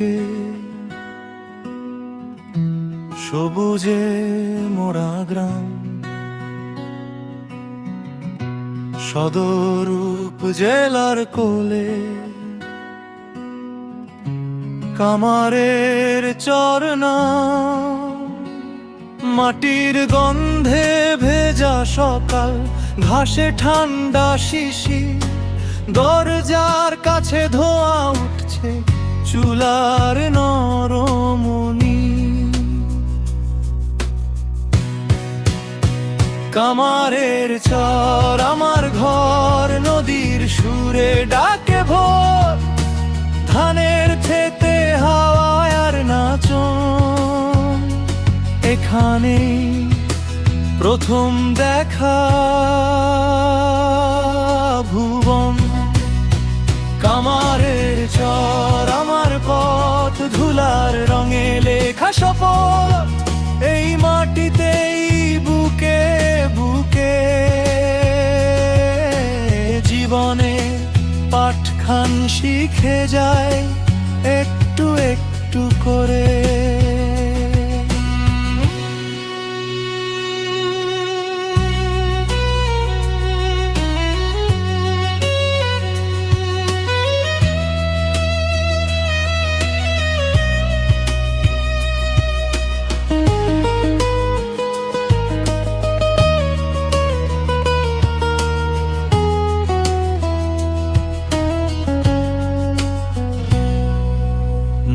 বুকে সবুজে মোরা গ্রাম, সদর উপজেলার কোলে কামারের চরনা, মাটির গন্ধে ভেজা সকাল, ঘাসে ঠান্ডা শিশির, দরজার কাছে ধোঁয়া উঠছে চুলার নরমনি। কামারের চর আমার ঘর, নদীর সুরে ডাকে ভোর, ধানের ক্ষেতে হাওয়ায় আর নাচন। এখানে প্রথম দেখা ভুবন। কামারের চর আমার পথ, ধুলার রঙে লেখা শপথ, এই মাটিতেই বুকে বুকে জীবনে পাঠখান শিখে যায় একটু একটু করে।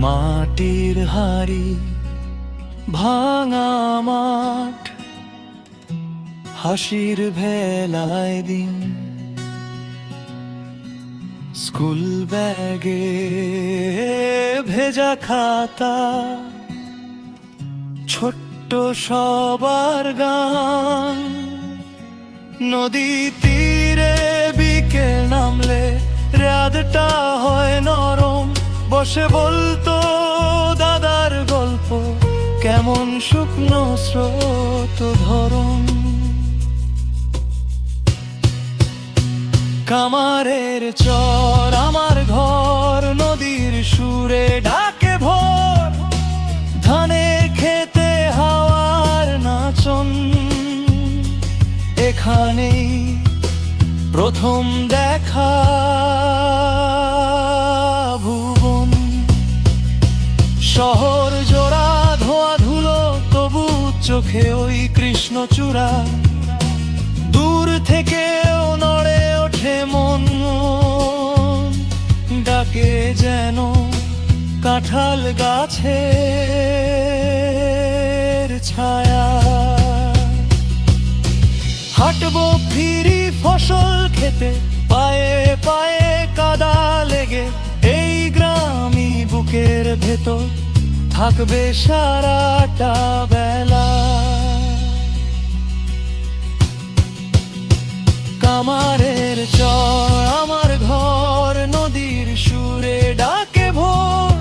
মাটির হাড়ি, ভাঙা মাঠ, হাসির ভেলায় দিন, স্কুল ব্যাগে ভেজা খাতা, ছোট্ট সবার গান। নদী তীরে বিকেল নামলে রাতটা হয় নরম, বসে বলতো দাদার গল্প, কেমন শুকনো স্রোত ধরম। কামারের চর আমার ঘর, নদীর সুরে ডাকে ভোর, ধানের ক্ষেতে হাওয়ার নাচন। এখানেই প্রথম দেখা ভুবন। শহর জোড়া ধোয়া ধুলো, তবু চোখে ওই কৃষ্ণচূড়া, দূর থেকেও নড়ে ওঠে মন, ডাকে যেন কাঁঠাল গাছের ছায়া। হাঁটবো ফিরি ফসল খেতে, পায়ে পায়ে কাদা লেগে, এই গ্রামই বুকের ভেতর থাকবে সারাটা বেলা। কামারের চর আমার ঘর, নদীর সুরে ডাকে ভোর,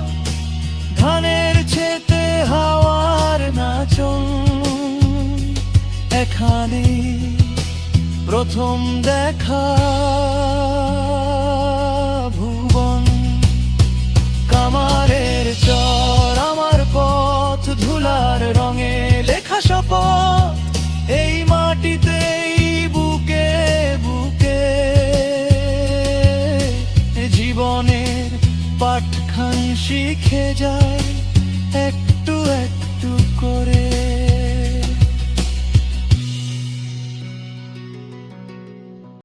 ধানের ক্ষেতে হাওয়ার নাচন। এখানে প্রথম দেখা ভুবন। কামারের চর আমার পথ, ধুলার রঙে লেখা শপথ, এই মাটিতেই বুকে বুকে জীবনের পাঠখান শিখে যায় একটু একটু করে।